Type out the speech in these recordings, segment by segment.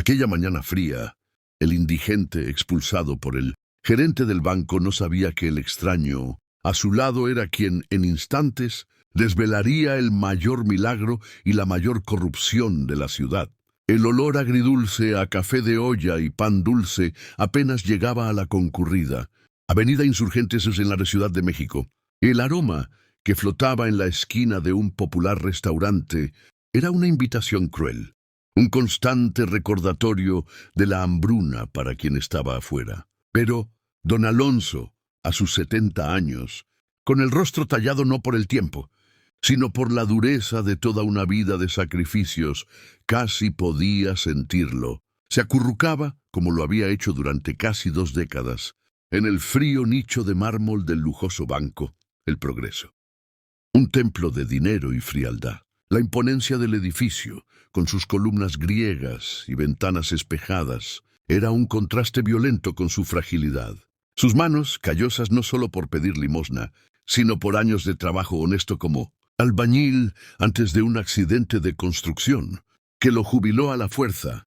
Aquella mañana fría, el indigente expulsado por el gerente del banco no sabía que el extraño a su lado era quien, en instantes, desvelaría el mayor milagro y la mayor corrupción de la ciudad. El olor agridulce a café de olla y pan dulce apenas llegaba a la concurrida Avenida Insurgentes en la Ciudad de México. El aroma que flotaba en la esquina de un popular restaurante era una invitación cruel, un constante recordatorio de la hambruna para quien estaba afuera. Pero don Alonso, a sus 70 años, con el rostro tallado no por el tiempo, sino por la dureza de toda una vida de sacrificios, casi podía sentirlo. Se acurrucaba, como lo había hecho durante casi 2 décadas, en el frío nicho de mármol del lujoso banco, el Progreso. Un templo de dinero y frialdad. La imponencia del edificio, con sus columnas griegas y ventanas espejadas, era un contraste violento con su fragilidad. Sus manos, callosas no solo por pedir limosna, sino por años de trabajo honesto como albañil antes de un accidente de construcción, que lo jubiló a la fuerza.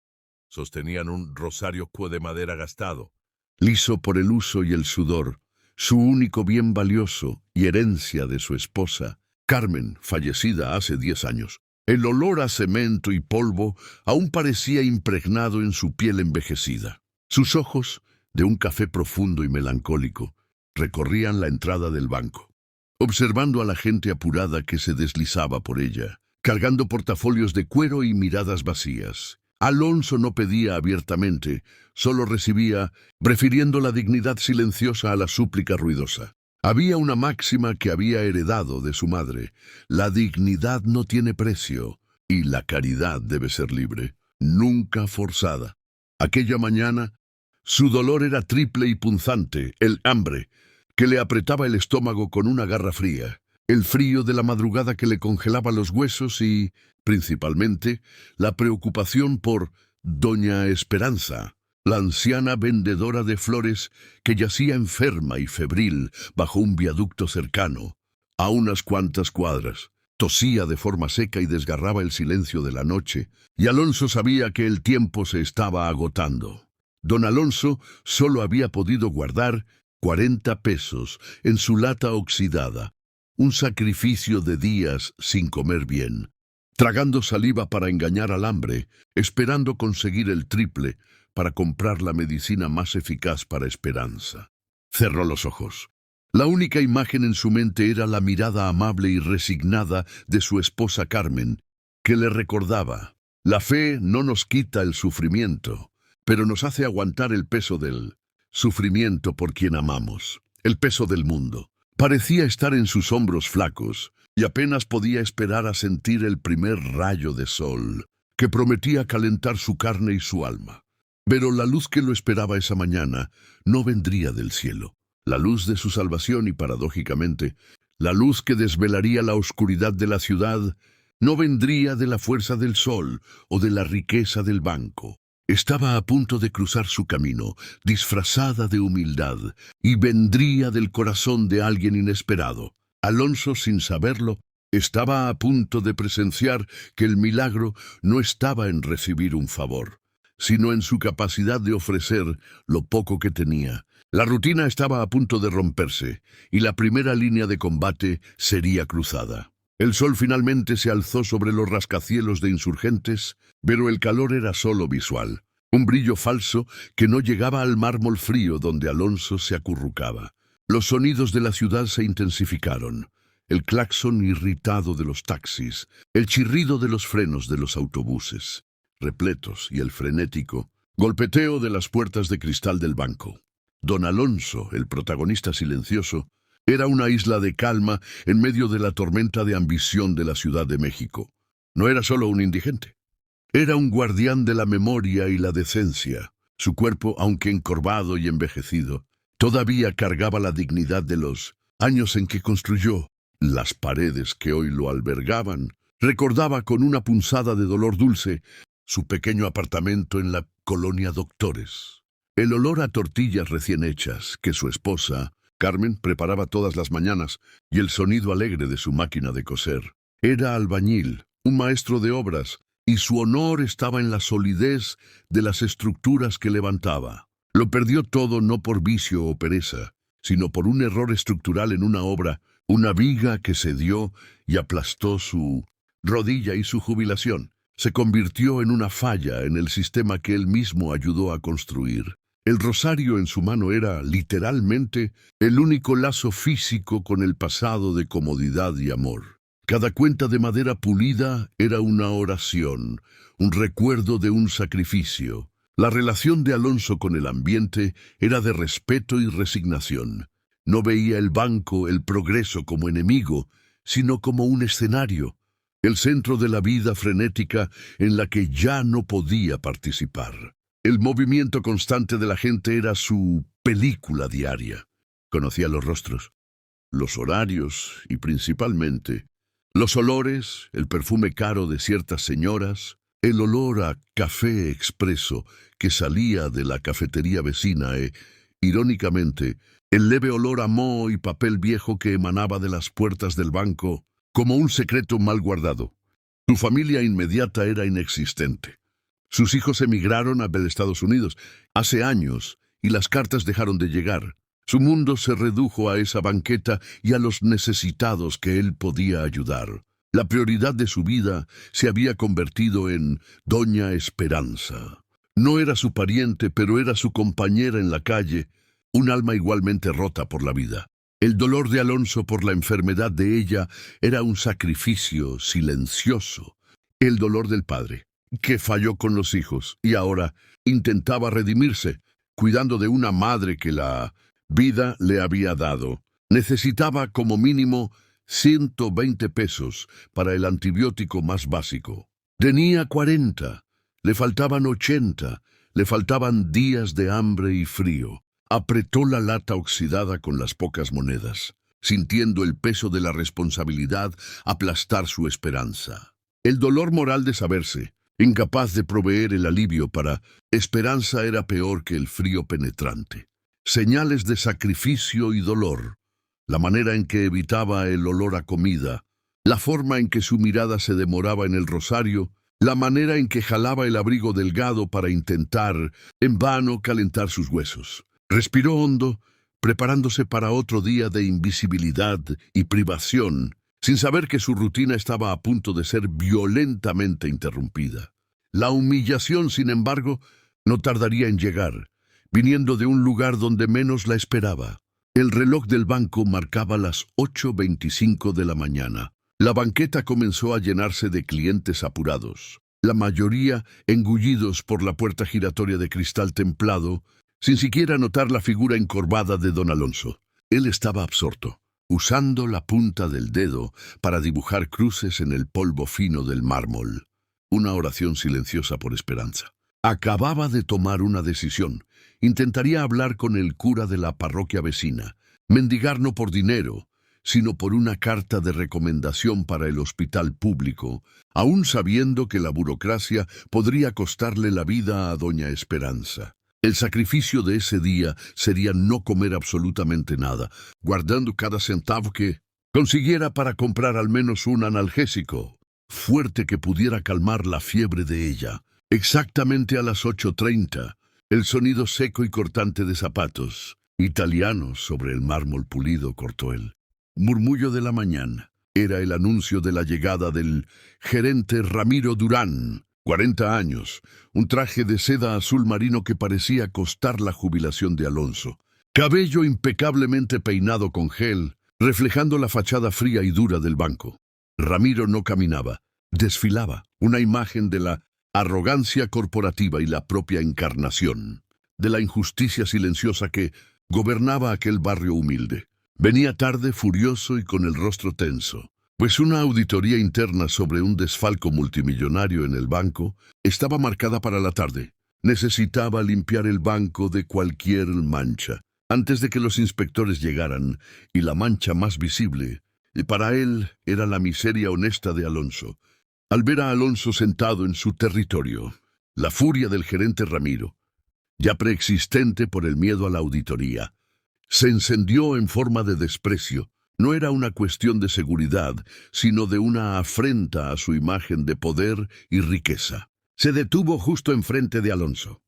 Sostenían un rosario de madera gastado. Liso por el uso y el sudor, su único bien valioso y herencia de su esposa, Carmen, fallecida hace 10 años. El olor a cemento y polvo aún parecía impregnado en su piel envejecida. Sus ojos, de un café profundo y melancólico, recorrían la entrada del banco, observando a la gente apurada que se deslizaba por ella, cargando portafolios de cuero y miradas vacías. Alonso no pedía abiertamente, solo recibía, prefiriendo la dignidad silenciosa a la súplica ruidosa. Había una máxima que había heredado de su madre: la dignidad no tiene precio y la caridad debe ser libre, nunca forzada. Aquella mañana, su dolor era triple y punzante: el hambre, que le apretaba el estómago con una garra fría, el frío de la madrugada que le congelaba los huesos y, principalmente, la preocupación por Doña Esperanza, la anciana vendedora de flores que yacía enferma y febril bajo un viaducto cercano, a unas cuantas cuadras. Tosía de forma seca y desgarraba el silencio de la noche, y Alonso sabía que el tiempo se estaba agotando. Don Alonso solo había podido guardar 40 pesos en su lata oxidada, un sacrificio de días sin comer bien, tragando saliva para engañar al hambre, esperando conseguir el triple para comprar la medicina más eficaz para Esperanza. Cerró los ojos. La única imagen en su mente era la mirada amable y resignada de su esposa Carmen, que le recordaba: la fe no nos quita el sufrimiento, pero nos hace aguantar el peso del sufrimiento por quien amamos, el peso del mundo. Parecía estar en sus hombros flacos, y apenas podía esperar a sentir el primer rayo de sol, que prometía calentar su carne y su alma. Pero la luz que lo esperaba esa mañana no vendría del cielo. La luz de su salvación y, paradójicamente, la luz que desvelaría la oscuridad de la ciudad, no vendría de la fuerza del sol o de la riqueza del banco. Estaba a punto de cruzar su camino, disfrazada de humildad, y vendría del corazón de alguien inesperado. Alonso, sin saberlo, estaba a punto de presenciar que el milagro no estaba en recibir un favor, sino en su capacidad de ofrecer lo poco que tenía. La rutina estaba a punto de romperse, y la primera línea de combate sería cruzada. El sol finalmente se alzó sobre los rascacielos de Insurgentes, pero el calor era solo visual, un brillo falso que no llegaba al mármol frío donde Alonso se acurrucaba. Los sonidos de la ciudad se intensificaron: el claxon irritado de los taxis, el chirrido de los frenos de los autobuses repletos y el frenético golpeteo de las puertas de cristal del banco. Don Alonso, el protagonista silencioso, era una isla de calma en medio de la tormenta de ambición de la Ciudad de México. No era solo un indigente. Era un guardián de la memoria y la decencia. Su cuerpo, aunque encorvado y envejecido, todavía cargaba la dignidad de los años en que construyó. Las paredes que hoy lo albergaban recordaba con una punzada de dolor dulce su pequeño apartamento en la colonia Doctores. El olor a tortillas recién hechas que su esposa, Carmen, preparaba todas las mañanas, y el sonido alegre de su máquina de coser. Era albañil, un maestro de obras, y su honor estaba en la solidez de las estructuras que levantaba. Lo perdió todo no por vicio o pereza, sino por un error estructural en una obra, una viga que cedió y aplastó su rodilla y su jubilación. Se convirtió en una falla en el sistema que él mismo ayudó a construir. El rosario en su mano era, literalmente, el único lazo físico con el pasado de comodidad y amor. Cada cuenta de madera pulida era una oración, un recuerdo de un sacrificio. La relación de Alonso con el ambiente era de respeto y resignación. No veía el banco, el progreso como enemigo, sino como un escenario, el centro de la vida frenética en la que ya no podía participar. El movimiento constante de la gente era su película diaria. Conocía los rostros, los horarios y principalmente los olores, el perfume caro de ciertas señoras, el olor a café expreso que salía de la cafetería vecina irónicamente, el leve olor a moho y papel viejo que emanaba de las puertas del banco como un secreto mal guardado. Su familia inmediata era inexistente. Sus hijos emigraron a Estados Unidos hace años y las cartas dejaron de llegar. Su mundo se redujo a esa banqueta y a los necesitados que él podía ayudar. La prioridad de su vida se había convertido en Doña Esperanza. No era su pariente, pero era su compañera en la calle, un alma igualmente rota por la vida. El dolor de Alonso por la enfermedad de ella era un sacrificio silencioso. El dolor del padre, que falló con los hijos y ahora intentaba redimirse, cuidando de una madre que la vida le había dado. Necesitaba como mínimo 120 pesos para el antibiótico más básico. Tenía 40, le faltaban 80, le faltaban días de hambre y frío. Apretó la lata oxidada con las pocas monedas, sintiendo el peso de la responsabilidad aplastar su esperanza. El dolor moral de saberse incapaz de proveer el alivio para Esperanza era peor que el frío penetrante. Señales de sacrificio y dolor, la manera en que evitaba el olor a comida, la forma en que su mirada se demoraba en el rosario, la manera en que jalaba el abrigo delgado para intentar, en vano, calentar sus huesos. Respiró hondo, preparándose para otro día de invisibilidad y privación, sin saber que su rutina estaba a punto de ser violentamente interrumpida. La humillación, sin embargo, no tardaría en llegar, viniendo de un lugar donde menos la esperaba. El reloj del banco marcaba las 8:25 de la mañana. La banqueta comenzó a llenarse de clientes apurados, la mayoría engullidos por la puerta giratoria de cristal templado, sin siquiera notar la figura encorvada de don Alonso. Él estaba absorto, usando la punta del dedo para dibujar cruces en el polvo fino del mármol. Una oración silenciosa por Esperanza. Acababa de tomar una decisión. Intentaría hablar con el cura de la parroquia vecina, mendigar no por dinero, sino por una carta de recomendación para el hospital público, aún sabiendo que la burocracia podría costarle la vida a doña Esperanza. El sacrificio de ese día sería no comer absolutamente nada, guardando cada centavo que consiguiera para comprar al menos un analgésico fuerte que pudiera calmar la fiebre de ella. Exactamente a las 8:30, el sonido seco y cortante de zapatos italianos sobre el mármol pulido cortó el murmullo de la mañana. Era el anuncio de la llegada del gerente Ramiro Durán, 40 años, un traje de seda azul marino que parecía costar la jubilación de Alonso. Cabello impecablemente peinado con gel, reflejando la fachada fría y dura del banco. Ramiro no caminaba, desfilaba, una imagen de la arrogancia corporativa y la propia encarnación de la injusticia silenciosa que gobernaba aquel barrio humilde. Venía tarde, furioso y con el rostro tenso, pues una auditoría interna sobre un desfalco multimillonario en el banco estaba marcada para la tarde. Necesitaba limpiar el banco de cualquier mancha antes de que los inspectores llegaran, y la mancha más visible para él era la miseria honesta de Alonso. Al ver a Alonso sentado en su territorio, la furia del gerente Ramiro, ya preexistente por el miedo a la auditoría, se encendió en forma de desprecio. No era una cuestión de seguridad, sino de una afrenta a su imagen de poder y riqueza. Se detuvo justo enfrente de Alonso.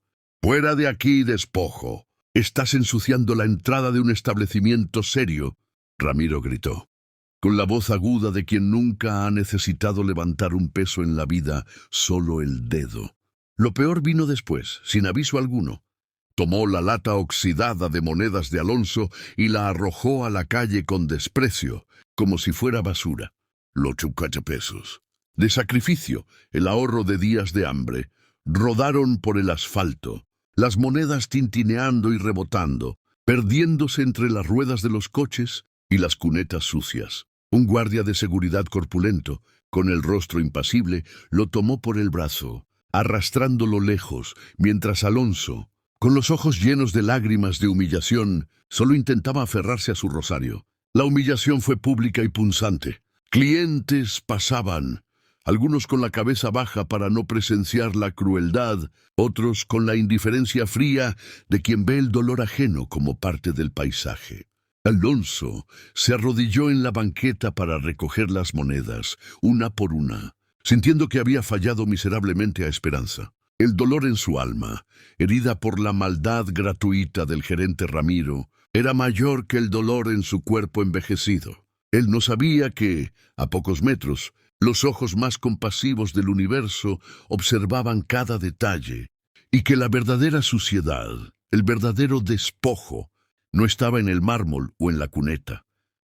«Fuera de aquí, despojo. Estás ensuciando la entrada de un establecimiento serio», Ramiro gritó, con la voz aguda de quien nunca ha necesitado levantar un peso en la vida, solo el dedo. Lo peor vino después, sin aviso alguno. Tomó la lata oxidada de monedas de Alonso y la arrojó a la calle con desprecio, como si fuera basura. Los 50 pesos. De sacrificio, el ahorro de días de hambre, rodaron por el asfalto, las monedas tintineando y rebotando, perdiéndose entre las ruedas de los coches y las cunetas sucias. Un guardia de seguridad corpulento, con el rostro impasible, lo tomó por el brazo, arrastrándolo lejos, mientras Alonso, con los ojos llenos de lágrimas de humillación, solo intentaba aferrarse a su rosario. La humillación fue pública y punzante. Clientes pasaban, algunos con la cabeza baja para no presenciar la crueldad, otros con la indiferencia fría de quien ve el dolor ajeno como parte del paisaje. Alonso se arrodilló en la banqueta para recoger las monedas, una por una, sintiendo que había fallado miserablemente a Esperanza. El dolor en su alma, herida por la maldad gratuita del gerente Ramiro, era mayor que el dolor en su cuerpo envejecido. Él no sabía que, a pocos metros, los ojos más compasivos del universo observaban cada detalle, y que la verdadera suciedad, el verdadero despojo, no estaba en el mármol o en la cuneta,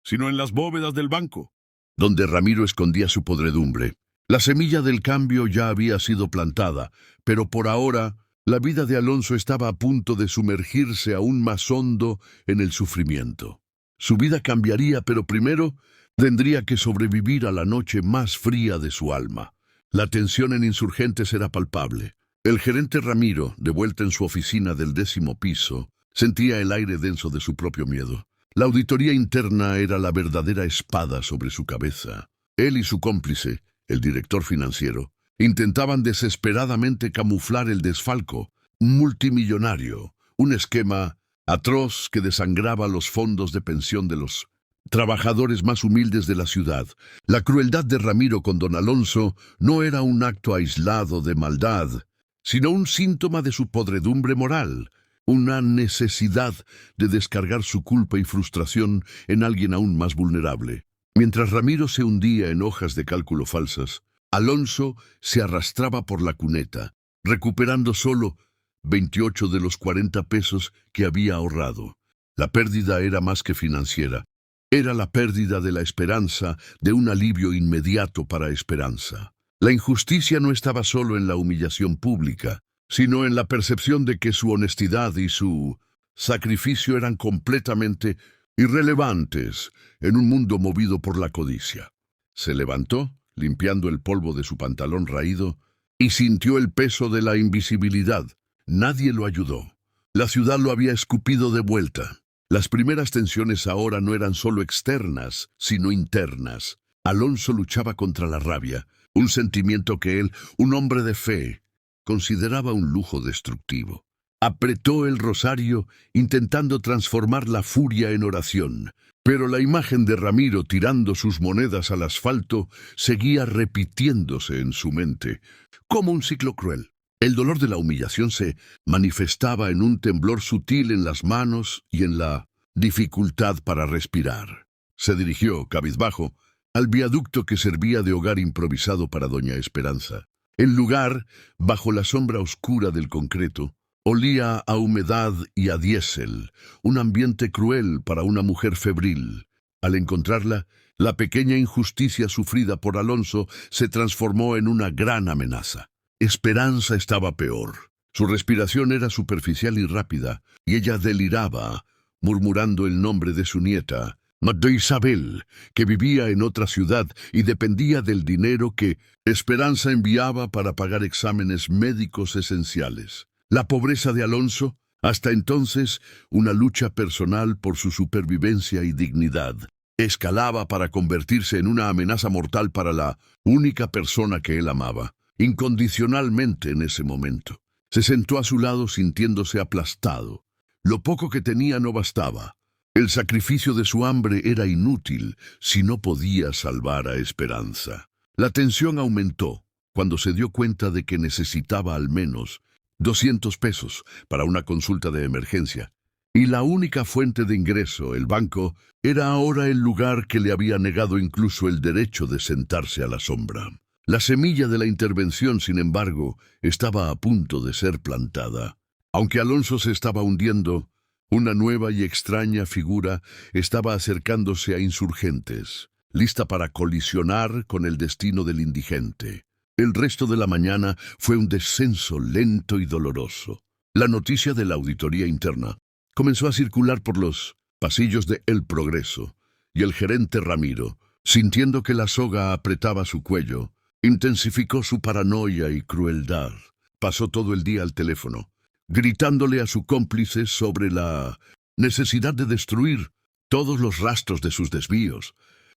sino en las bóvedas del banco, donde Ramiro escondía su podredumbre. La semilla del cambio ya había sido plantada, pero por ahora la vida de Alonso estaba a punto de sumergirse aún más hondo en el sufrimiento. Su vida cambiaría, pero primero tendría que sobrevivir a la noche más fría de su alma. La tensión en Insurgentes era palpable. El gerente Ramiro, de vuelta en su oficina del 10º piso, sentía el aire denso de su propio miedo. La auditoría interna era la verdadera espada sobre su cabeza. Él y su cómplice, el director financiero, intentaban desesperadamente camuflar el desfalco, un multimillonario, un esquema atroz que desangraba los fondos de pensión de los trabajadores más humildes de la ciudad. La crueldad de Ramiro con don Alonso no era un acto aislado de maldad, sino un síntoma de su podredumbre moral, una necesidad de descargar su culpa y frustración en alguien aún más vulnerable. Mientras Ramiro se hundía en hojas de cálculo falsas, Alonso se arrastraba por la cuneta, recuperando solo 28 de los 40 pesos que había ahorrado. La pérdida era más que financiera. Era la pérdida de la esperanza, de un alivio inmediato para Esperanza. La injusticia no estaba solo en la humillación pública, sino en la percepción de que su honestidad y su sacrificio eran completamente irrelevantes en un mundo movido por la codicia. Se levantó, limpiando el polvo de su pantalón raído, y sintió el peso de la invisibilidad. Nadie lo ayudó. La ciudad lo había escupido de vuelta. Las primeras tensiones ahora no eran solo externas, sino internas. Alonso luchaba contra la rabia, un sentimiento que él, un hombre de fe, consideraba un lujo destructivo. Apretó el rosario, intentando transformar la furia en oración, pero la imagen de Ramiro tirando sus monedas al asfalto seguía repitiéndose en su mente, como un ciclo cruel. El dolor de la humillación se manifestaba en un temblor sutil en las manos y en la dificultad para respirar. Se dirigió, cabizbajo, al viaducto que servía de hogar improvisado para doña Esperanza. El lugar, bajo la sombra oscura del concreto, olía a humedad y a diésel, un ambiente cruel para una mujer febril. Al encontrarla, la pequeña injusticia sufrida por Alonso se transformó en una gran amenaza. Esperanza estaba peor. Su respiración era superficial y rápida, y ella deliraba, murmurando el nombre de su nieta, de Isabel, que vivía en otra ciudad y dependía del dinero que Esperanza enviaba para pagar exámenes médicos esenciales. La pobreza de Alonso, hasta entonces una lucha personal por su supervivencia y dignidad, escalaba para convertirse en una amenaza mortal para la única persona que él amaba, incondicionalmente en ese momento. Se sentó a su lado sintiéndose aplastado. Lo poco que tenía no bastaba. El sacrificio de su hambre era inútil si no podía salvar a Esperanza. La tensión aumentó cuando se dio cuenta de que necesitaba al menos 200 pesos para una consulta de emergencia. Y la única fuente de ingreso, el banco, era ahora el lugar que le había negado incluso el derecho de sentarse a la sombra. La semilla de la intervención, sin embargo, estaba a punto de ser plantada. Aunque Alonso se estaba hundiendo, una nueva y extraña figura estaba acercándose a Insurgentes, lista para colisionar con el destino del indigente. El resto de la mañana fue un descenso lento y doloroso. La noticia de la auditoría interna comenzó a circular por los pasillos de El Progreso, y el gerente Ramiro, sintiendo que la soga apretaba su cuello, intensificó su paranoia y crueldad. Pasó todo el día al teléfono, gritándole a su cómplice sobre la necesidad de destruir todos los rastros de sus desvíos,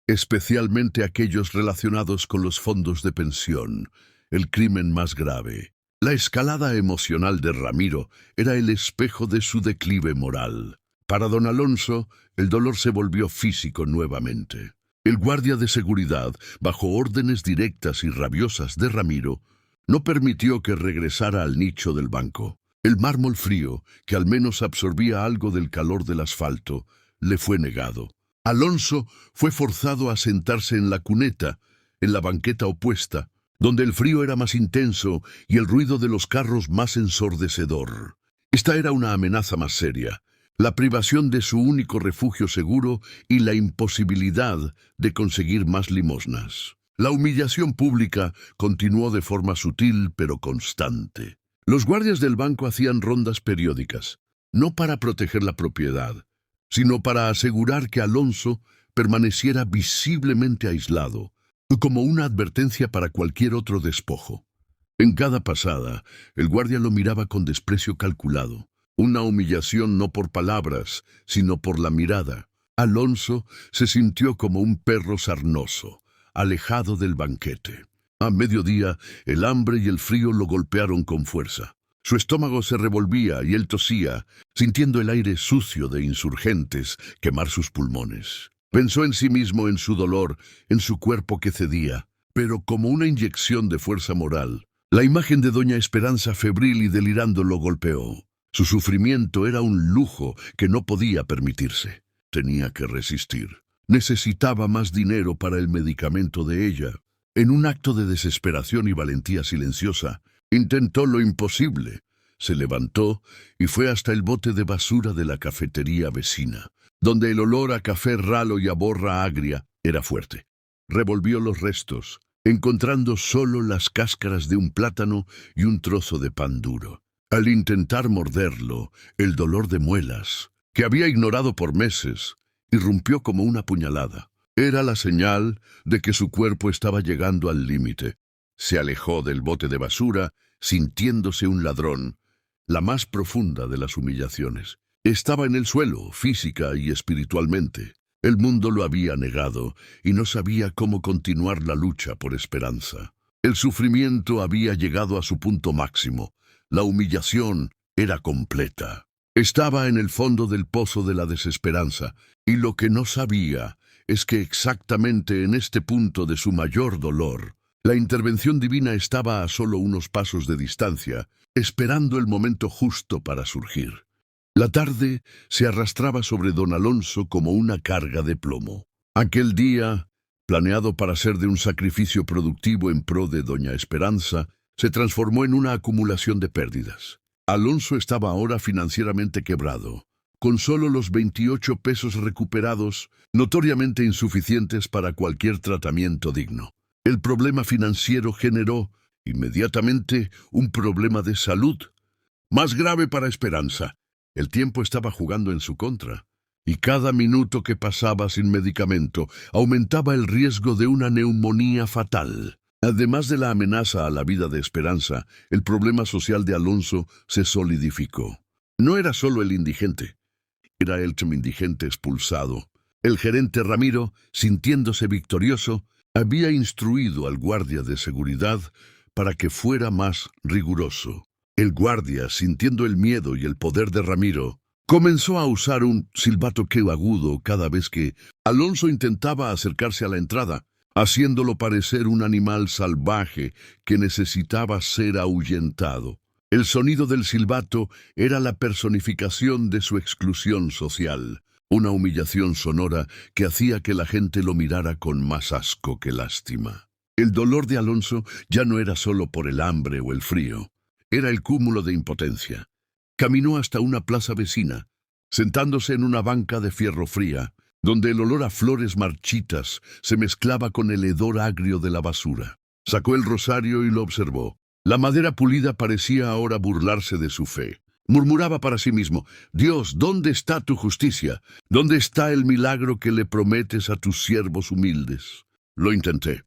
especialmente aquellos relacionados con los fondos de pensión, el crimen más grave. La escalada emocional de Ramiro era el espejo de su declive moral. Para don Alonso, el dolor se volvió físico nuevamente. El guardia de seguridad, bajo órdenes directas y rabiosas de Ramiro, no permitió que regresara al nicho del banco. El mármol frío, que al menos absorbía algo del calor del asfalto, le fue negado. Alonso fue forzado a sentarse en la cuneta, en la banqueta opuesta, donde el frío era más intenso y el ruido de los carros más ensordecedor. Esta era una amenaza más seria, la privación de su único refugio seguro y la imposibilidad de conseguir más limosnas. La humillación pública continuó de forma sutil pero constante. Los guardias del banco hacían rondas periódicas, no para proteger la propiedad, sino para asegurar que Alonso permaneciera visiblemente aislado, como una advertencia para cualquier otro despojo. En cada pasada, el guardia lo miraba con desprecio calculado, una humillación no por palabras, sino por la mirada. Alonso se sintió como un perro sarnoso, alejado del banquete. A mediodía, el hambre y el frío lo golpearon con fuerza. Su estómago se revolvía y él tosía, sintiendo el aire sucio de Insurgentes quemar sus pulmones. Pensó en sí mismo, en su dolor, en su cuerpo que cedía, pero como una inyección de fuerza moral. La imagen de doña Esperanza febril y delirando lo golpeó. Su sufrimiento era un lujo que no podía permitirse. Tenía que resistir. Necesitaba más dinero para el medicamento de ella. En un acto de desesperación y valentía silenciosa, intentó lo imposible. Se levantó y fue hasta el bote de basura de la cafetería vecina, donde el olor a café ralo y a borra agria era fuerte. Revolvió los restos, encontrando solo las cáscaras de un plátano y un trozo de pan duro. Al intentar morderlo, el dolor de muelas, que había ignorado por meses, irrumpió como una puñalada. Era la señal de que su cuerpo estaba llegando al límite. Se alejó del bote de basura, sintiéndose un ladrón, la más profunda de las humillaciones. Estaba en el suelo, física y espiritualmente. El mundo lo había negado y no sabía cómo continuar la lucha por esperanza. El sufrimiento había llegado a su punto máximo. La humillación era completa. Estaba en el fondo del pozo de la desesperanza, y lo que no sabía es que exactamente en este punto de su mayor dolor, la intervención divina estaba a solo unos pasos de distancia, esperando el momento justo para surgir. La tarde se arrastraba sobre don Alonso como una carga de plomo. Aquel día, planeado para ser de un sacrificio productivo en pro de doña Esperanza, se transformó en una acumulación de pérdidas. Alonso estaba ahora financieramente quebrado, con solo los 28 pesos recuperados, notoriamente insuficientes para cualquier tratamiento digno. El problema financiero generó, inmediatamente, un problema de salud, más grave para Esperanza. El tiempo estaba jugando en su contra, y cada minuto que pasaba sin medicamento aumentaba el riesgo de una neumonía fatal. Además de la amenaza a la vida de Esperanza, el problema social de Alonso se solidificó. No era solo el indigente, era el indigente expulsado. El gerente Ramiro, sintiéndose victorioso, había instruido al guardia de seguridad para que fuera más riguroso. El guardia, sintiendo el miedo y el poder de Ramiro, Comenzó a usar un silbato que agudo cada vez que Alonso intentaba acercarse a la entrada, haciéndolo parecer un animal salvaje que necesitaba ser ahuyentado. El sonido del silbato era la personificación de su exclusión social, una humillación sonora que hacía que la gente lo mirara con más asco que lástima. El dolor de Alonso ya no era solo por el hambre o el frío, era el cúmulo de impotencia. Caminó hasta una plaza vecina, sentándose en una banca de fierro fría, donde el olor a flores marchitas se mezclaba con el hedor agrio de la basura. Sacó el rosario y lo observó. La madera pulida parecía ahora burlarse de su fe. Murmuraba para sí mismo: Dios, ¿dónde está tu justicia? ¿Dónde está el milagro que le prometes a tus siervos humildes? Lo intenté.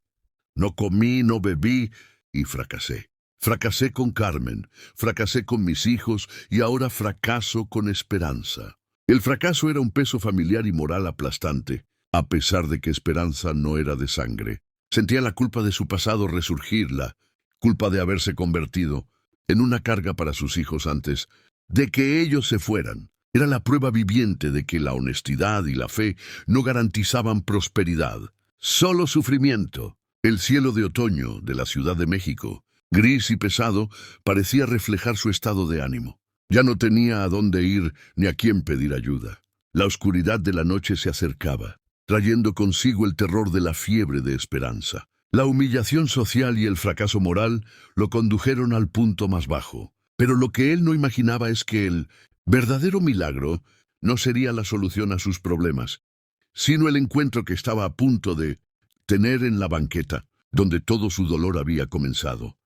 No comí, no bebí y fracasé. Fracasé con Carmen, fracasé con mis hijos y ahora fracaso con Esperanza. El fracaso era un peso familiar y moral aplastante, a pesar de que Esperanza no era de sangre. Sentía la culpa de su pasado resurgir, la culpa de haberse convertido en una carga para sus hijos antes de que ellos se fueran. Era la prueba viviente de que la honestidad y la fe no garantizaban prosperidad, solo sufrimiento. El cielo de otoño de la Ciudad de México, gris y pesado, parecía reflejar su estado de ánimo. Ya no tenía a dónde ir ni a quién pedir ayuda. La oscuridad de la noche se acercaba, trayendo consigo el terror de la fiebre de Esperanza. La humillación social y el fracaso moral lo condujeron al punto más bajo. Pero lo que él no imaginaba es que el verdadero milagro no sería la solución a sus problemas, sino el encuentro que estaba a punto de tener en la banqueta, donde todo su dolor había comenzado.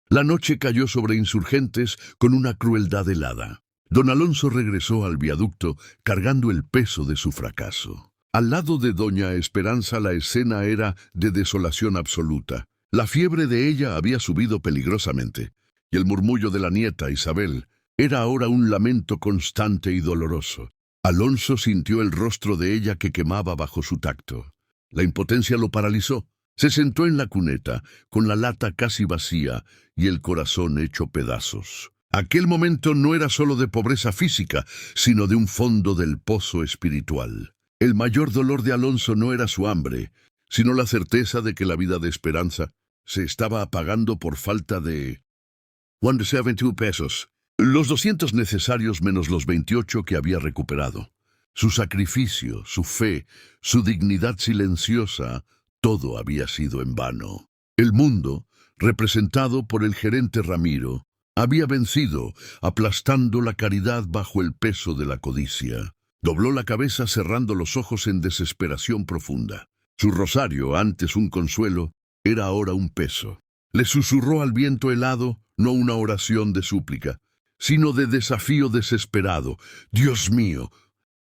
La noche cayó sobre Insurgentes con una crueldad helada. Don Alonso regresó al viaducto cargando el peso de su fracaso. Al lado de doña Esperanza la escena era de desolación absoluta. La fiebre de ella había subido peligrosamente, y el murmullo de la nieta Isabel era ahora un lamento constante y doloroso. Alonso sintió el rostro de ella que quemaba bajo su tacto. La impotencia lo paralizó. Se sentó en la cuneta, con la lata casi vacía y el corazón hecho pedazos. Aquel momento no era solo de pobreza física, sino de un fondo del pozo espiritual. El mayor dolor de Alonso no era su hambre, sino la certeza de que la vida de Esperanza se estaba apagando por falta de 172 pesos. Los 200 necesarios menos los 28 que había recuperado. Su sacrificio, su fe, su dignidad silenciosa, todo había sido en vano. El mundo, representado por el gerente Ramiro, había vencido, aplastando la caridad bajo el peso de la codicia. Dobló la cabeza cerrando los ojos en desesperación profunda. Su rosario, antes un consuelo, era ahora un peso. Le susurró al viento helado, no una oración de súplica, sino de desafío desesperado. Dios mío,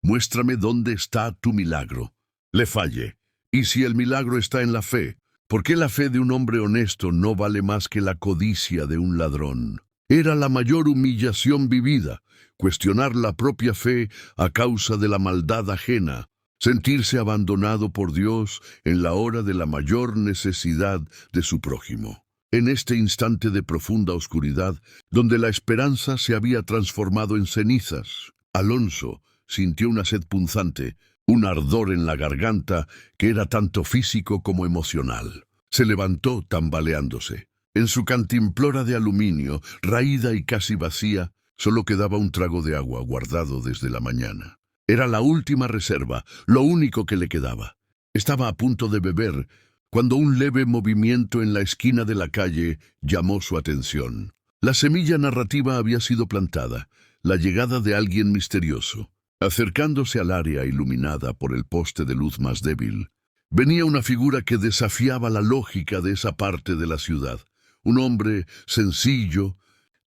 muéstrame dónde está tu milagro. Le fallé. Y si el milagro está en la fe, ¿por qué la fe de un hombre honesto no vale más que la codicia de un ladrón? Era la mayor humillación vivida, cuestionar la propia fe a causa de la maldad ajena, sentirse abandonado por Dios en la hora de la mayor necesidad de su prójimo. En este instante de profunda oscuridad, donde la esperanza se había transformado en cenizas, Alonso sintió una sed punzante, un ardor en la garganta que era tanto físico como emocional. Se levantó tambaleándose. En su cantimplora de aluminio, raída y casi vacía, solo quedaba un trago de agua guardado desde la mañana. Era la última reserva, lo único que le quedaba. Estaba a punto de beber, cuando un leve movimiento en la esquina de la calle llamó su atención. La semilla narrativa había sido plantada, la llegada de alguien misterioso. Acercándose al área iluminada por el poste de luz más débil, venía una figura que desafiaba la lógica de esa parte de la ciudad. Un hombre sencillo,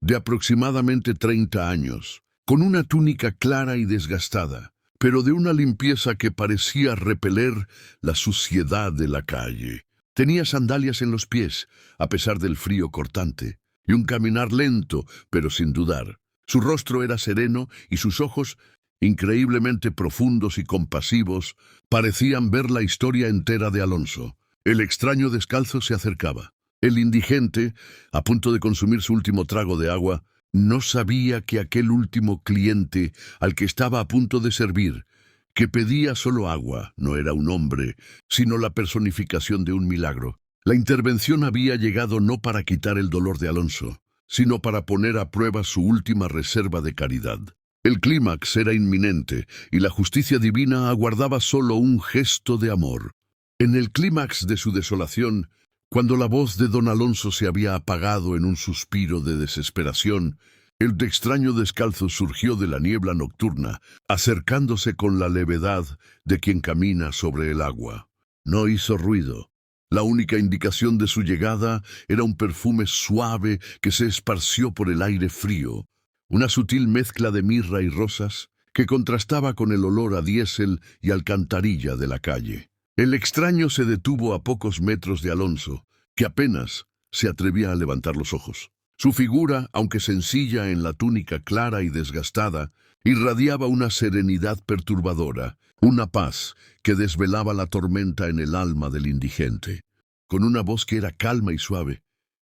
de aproximadamente 30 años, con una túnica clara y desgastada, pero de una limpieza que parecía repeler la suciedad de la calle. Tenía sandalias en los pies, a pesar del frío cortante, y un caminar lento, pero sin dudar. Su rostro era sereno y sus ojos, increíblemente profundos y compasivos, parecían ver la historia entera de Alonso. El extraño descalzo se acercaba. El indigente, a punto de consumir su último trago de agua, No sabía que aquel último cliente al que estaba a punto de servir, que pedía solo agua, no era un hombre, sino la personificación de un milagro. La intervención había llegado no para quitar el dolor de Alonso, sino para poner a prueba su última reserva de caridad. El clímax era inminente y la justicia divina aguardaba solo un gesto de amor. En el clímax de su desolación, cuando la voz de don Alonso se había apagado en un suspiro de desesperación, el extraño descalzo surgió de la niebla nocturna, acercándose con la levedad de quien camina sobre el agua. No hizo ruido. La única indicación de su llegada era un perfume suave que se esparció por el aire frío, una sutil mezcla de mirra y rosas que contrastaba con el olor a diésel y alcantarilla de la calle. El extraño se detuvo a pocos metros de Alonso, que apenas se atrevía a levantar los ojos. Su figura, aunque sencilla en la túnica clara y desgastada, irradiaba una serenidad perturbadora, una paz que desvelaba la tormenta en el alma del indigente. Con una voz que era calma y suave,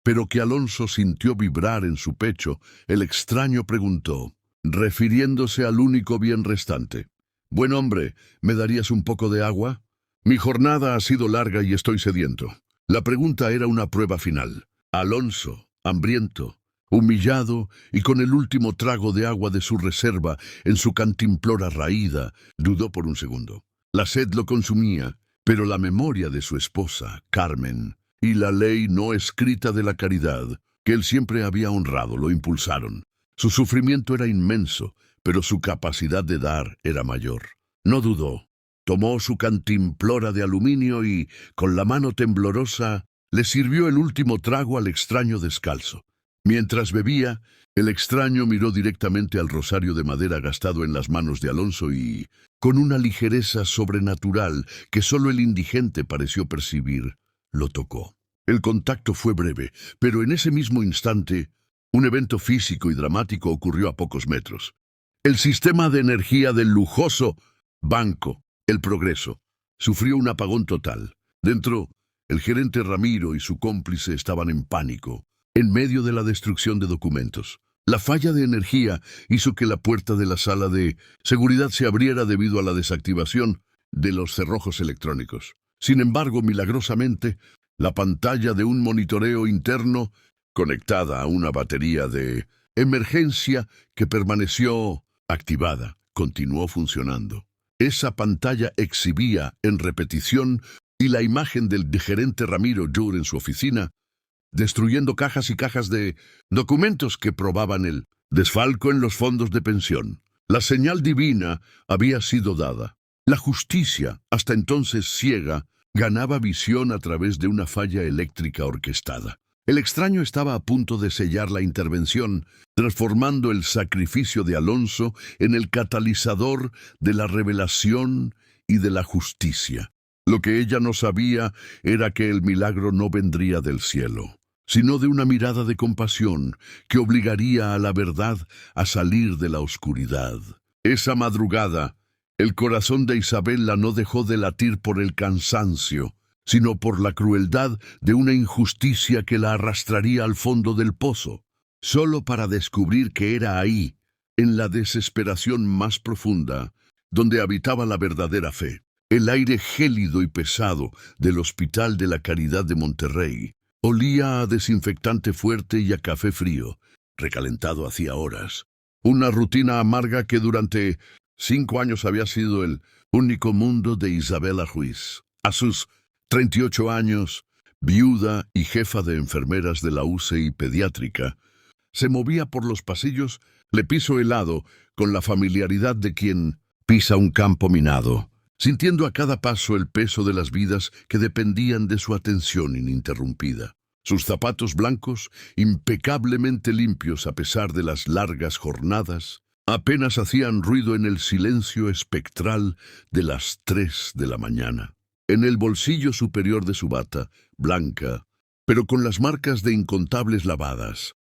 pero que Alonso sintió vibrar en su pecho, el extraño preguntó, refiriéndose al único bien restante: «Buen hombre, ¿me darías un poco de agua? Mi jornada ha sido larga y estoy sediento». La pregunta era una prueba final. Alonso, hambriento, humillado y con el último trago de agua de su reserva en su cantimplora raída, dudó por un segundo. La sed lo consumía, pero la memoria de su esposa, Carmen, y la ley no escrita de la caridad, que él siempre había honrado, lo impulsaron. Su sufrimiento era inmenso, pero su capacidad de dar era mayor. No dudó. Tomó su cantimplora de aluminio y, con la mano temblorosa, le sirvió el último trago al extraño descalzo. Mientras bebía, el extraño miró directamente al rosario de madera gastado en las manos de Alonso y, con una ligereza sobrenatural que solo el indigente pareció percibir, lo tocó. El contacto fue breve, pero en ese mismo instante, un evento físico y dramático ocurrió a pocos metros. El sistema de energía del lujoso banco El Progreso sufrió un apagón total. Dentro, el gerente Ramiro y su cómplice estaban en pánico, en medio de la destrucción de documentos. La falla de energía hizo que la puerta de la sala de seguridad se abriera debido a la desactivación de los cerrojos electrónicos. Sin embargo, milagrosamente, la pantalla de un monitoreo interno, conectada a una batería de emergencia que permaneció activada, continuó funcionando. Esa pantalla exhibía en repetición y la imagen del gerente Ramiro Dur en su oficina, destruyendo cajas y cajas de documentos que probaban el desfalco en los fondos de pensión. La señal divina había sido dada. La justicia, hasta entonces ciega, ganaba visión a través de una falla eléctrica orquestada. El extraño estaba a punto de sellar la intervención, transformando el sacrificio de Alonso en el catalizador de la revelación y de la justicia. Lo que ella no sabía era que el milagro no vendría del cielo, sino de una mirada de compasión que obligaría a la verdad a salir de la oscuridad. Esa madrugada, el corazón de Isabela no dejó de latir por el cansancio, sino por la crueldad de una injusticia que la arrastraría al fondo del pozo, solo para descubrir que era ahí, en la desesperación más profunda, donde habitaba la verdadera fe. El aire gélido y pesado del Hospital de la Caridad de Monterrey olía a desinfectante fuerte y a café frío, recalentado hacía horas. Una rutina amarga que durante 5 años había sido el único mundo de Isabela Ruiz. A sus 38 años, viuda y jefa de enfermeras de la UCI pediátrica, se movía por los pasillos de piso helado con la familiaridad de quien pisa un campo minado, sintiendo a cada paso el peso de las vidas que dependían de su atención ininterrumpida. Sus zapatos blancos, impecablemente limpios a pesar de las largas jornadas, apenas hacían ruido en el silencio espectral de las 3 de la mañana. En el bolsillo superior de su bata, blanca, pero con las marcas de incontables lavadas,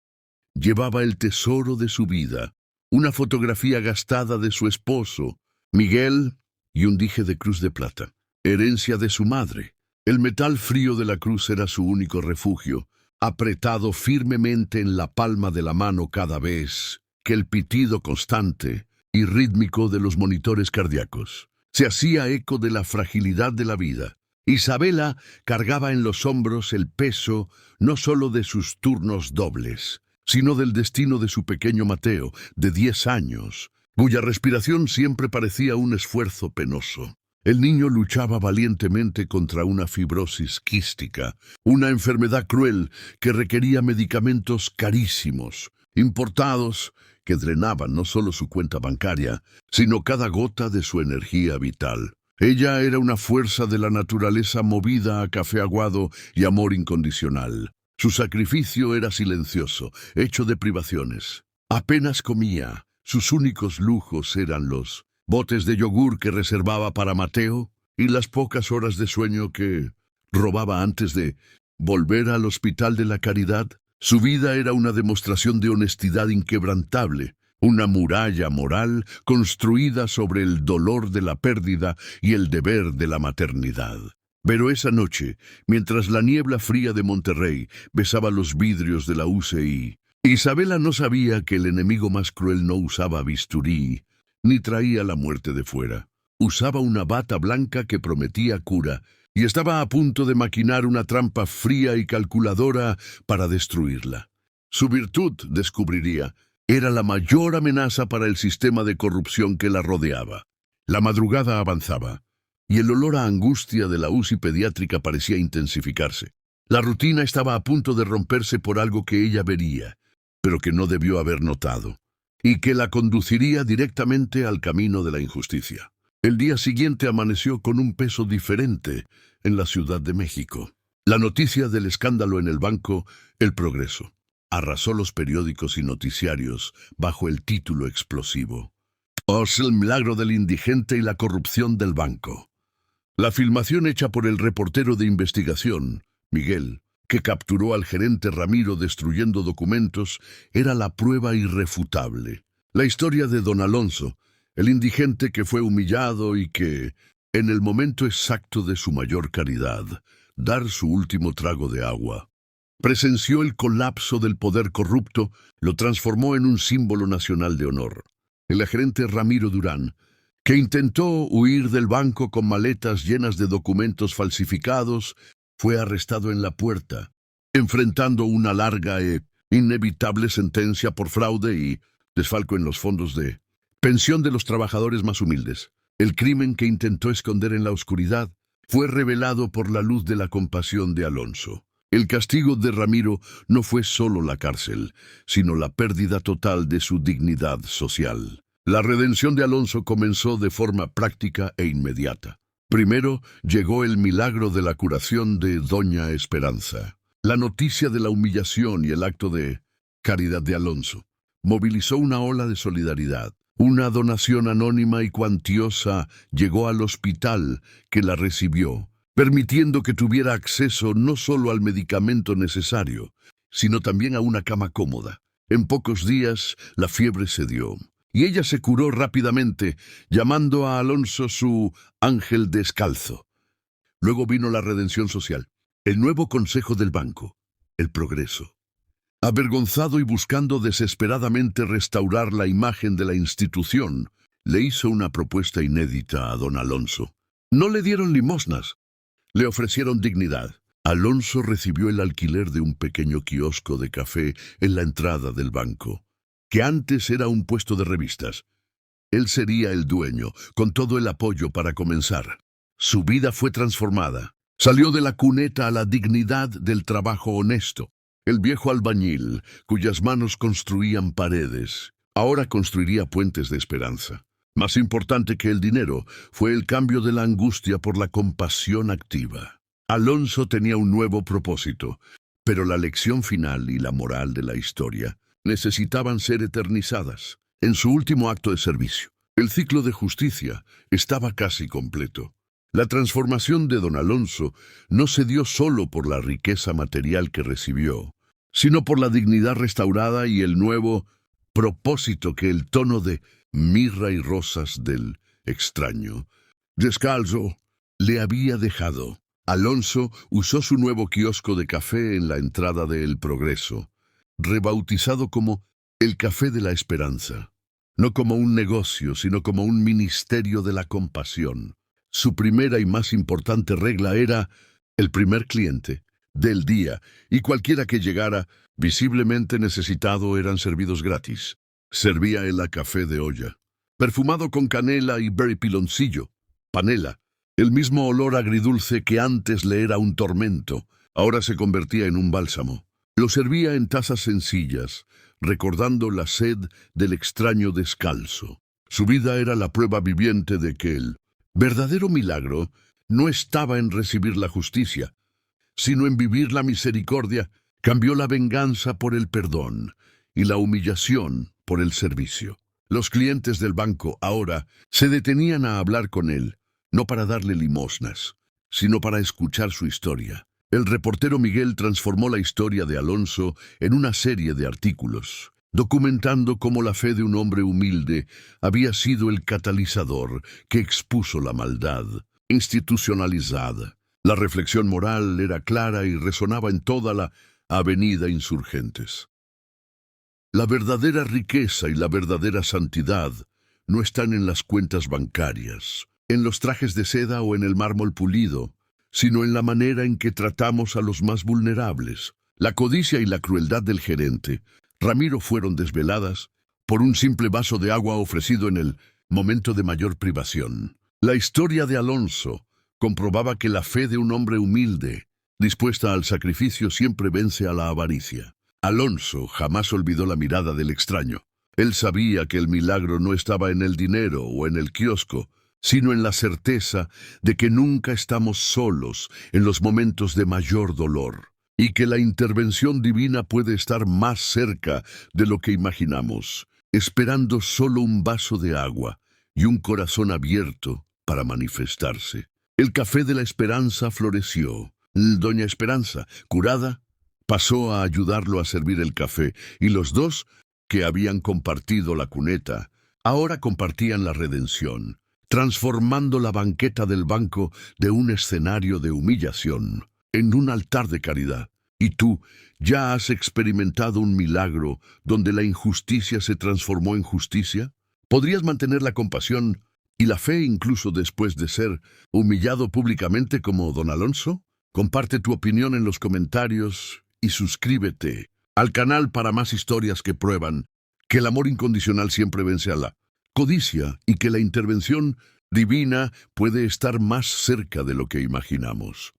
llevaba el tesoro de su vida, una fotografía gastada de su esposo, Miguel, y un dije de cruz de plata, herencia de su madre. El metal frío de la cruz era su único refugio, apretado firmemente en la palma de la mano cada vez que el pitido constante y rítmico de los monitores cardíacos se hacía eco de la fragilidad de la vida. Isabela cargaba en los hombros el peso no solo de sus turnos dobles, sino del destino de su pequeño Mateo, de 10 años, cuya respiración siempre parecía un esfuerzo penoso. El niño luchaba valientemente contra una fibrosis quística, una enfermedad cruel que requería medicamentos carísimos, importados, que drenaban no solo su cuenta bancaria, sino cada gota de su energía vital. Ella era una fuerza de la naturaleza movida a café aguado y amor incondicional. Su sacrificio era silencioso, hecho de privaciones. Apenas comía. Sus únicos lujos eran los botes de yogur que reservaba para Mateo y las pocas horas de sueño que robaba antes de volver al Hospital de la Caridad. Su vida era una demostración de honestidad inquebrantable, una muralla moral construida sobre el dolor de la pérdida y el deber de la maternidad. Pero esa noche, mientras la niebla fría de Monterrey besaba los vidrios de la UCI, Isabela no sabía que el enemigo más cruel no usaba bisturí, ni traía la muerte de fuera. Usaba una bata blanca que prometía cura, y estaba a punto de maquinar una trampa fría y calculadora para destruirla. Su virtud, descubriría, era la mayor amenaza para el sistema de corrupción que la rodeaba. La madrugada avanzaba, y el olor a angustia de la UCI pediátrica parecía intensificarse. La rutina estaba a punto de romperse por algo que ella vería, pero que no debió haber notado, y que la conduciría directamente al camino de la injusticia. El día siguiente amaneció con un peso diferente en la Ciudad de México. La noticia del escándalo en el banco El Progreso arrasó los periódicos y noticiarios bajo el título explosivo: «Os el milagro del indigente y la corrupción del banco». La filmación hecha por el reportero de investigación, Miguel, que capturó al gerente Ramiro destruyendo documentos, era la prueba irrefutable. La historia de don Alonso, el indigente que fue humillado y que, en el momento exacto de su mayor caridad, dar su último trago de agua, presenció el colapso del poder corrupto, lo transformó en un símbolo nacional de honor. El agente Ramiro Durán, que intentó huir del banco con maletas llenas de documentos falsificados, fue arrestado en la puerta, enfrentando una larga e inevitable sentencia por fraude y desfalco en los fondos de pensión de los trabajadores más humildes. El crimen que intentó esconder en la oscuridad fue revelado por la luz de la compasión de Alonso. El castigo de Ramiro no fue solo la cárcel, sino la pérdida total de su dignidad social. La redención de Alonso comenzó de forma práctica e inmediata. Primero llegó el milagro de la curación de Doña Esperanza. La noticia de la humillación y el acto de caridad de Alonso movilizó una ola de solidaridad. Una donación anónima y cuantiosa llegó al hospital que la recibió, permitiendo que tuviera acceso no solo al medicamento necesario, sino también a una cama cómoda. En pocos días la fiebre cedió, y ella se curó rápidamente, llamando a Alonso su ángel descalzo. Luego vino la redención social, el nuevo consejo del banco, El Progreso. Avergonzado y buscando desesperadamente restaurar la imagen de la institución, le hizo una propuesta inédita a don Alonso. No le dieron limosnas, le ofrecieron dignidad. Alonso recibió el alquiler de un pequeño kiosco de café en la entrada del banco, que antes era un puesto de revistas. Él sería el dueño, con todo el apoyo para comenzar. Su vida fue transformada. Salió de la cuneta a la dignidad del trabajo honesto. El viejo albañil, cuyas manos construían paredes, ahora construiría puentes de esperanza. Más importante que el dinero fue el cambio de la angustia por la compasión activa. Alonso tenía un nuevo propósito, pero la lección final y la moral de la historia necesitaban ser eternizadas. En su último acto de servicio, el ciclo de justicia estaba casi completo. La transformación de don Alonso no se dio solo por la riqueza material que recibió, sino por la dignidad restaurada y el nuevo propósito que el tono de mirra y rosas del extraño, descalzo, le había dejado. Alonso usó su nuevo kiosco de café en la entrada de El Progreso, rebautizado como el Café de la Esperanza. No como un negocio, sino como un ministerio de la compasión. Su primera y más importante regla era el primer cliente del día, y cualquiera que llegara visiblemente necesitado eran servidos gratis. Servía el café de olla, perfumado con canela y berry piloncillo, panela. El mismo olor agridulce que antes le era un tormento, ahora se convertía en un bálsamo. Lo servía en tazas sencillas, recordando la sed del extraño descalzo. Su vida era la prueba viviente de que el verdadero milagro no estaba en recibir la justicia, sino en vivir la misericordia. Cambió la venganza por el perdón y la humillación por el servicio. Los clientes del banco ahora se detenían a hablar con él, no para darle limosnas, sino para escuchar su historia. El reportero Miguel transformó la historia de Alonso en una serie de artículos, documentando cómo la fe de un hombre humilde había sido el catalizador que expuso la maldad institucionalizada. La reflexión moral era clara y resonaba en toda la avenida Insurgentes. La verdadera riqueza y la verdadera santidad no están en las cuentas bancarias, en los trajes de seda o en el mármol pulido, sino en la manera en que tratamos a los más vulnerables. La codicia y la crueldad del gerente Ramiro fueron desveladas por un simple vaso de agua ofrecido en el momento de mayor privación. La historia de Alonso comprobaba que la fe de un hombre humilde, dispuesta al sacrificio, siempre vence a la avaricia. Alonso jamás olvidó la mirada del extraño. Él sabía que el milagro no estaba en el dinero o en el kiosco, sino en la certeza de que nunca estamos solos en los momentos de mayor dolor, y que la intervención divina puede estar más cerca de lo que imaginamos, esperando solo un vaso de agua y un corazón abierto para manifestarse. El Café de la Esperanza floreció. Doña Esperanza, curada, pasó a ayudarlo a servir el café, y los dos, que habían compartido la cuneta, ahora compartían la redención, transformando la banqueta del banco de un escenario de humillación en un altar de caridad. Y tú ya has experimentado un milagro donde la injusticia se transformó en justicia. ¿Podrías mantener la compasión y la fe incluso después de ser humillado públicamente como don Alonso? Comparte tu opinión en los comentarios y suscríbete al canal para más historias que prueban que el amor incondicional siempre vence a la codicia y que la intervención divina puede estar más cerca de lo que imaginamos.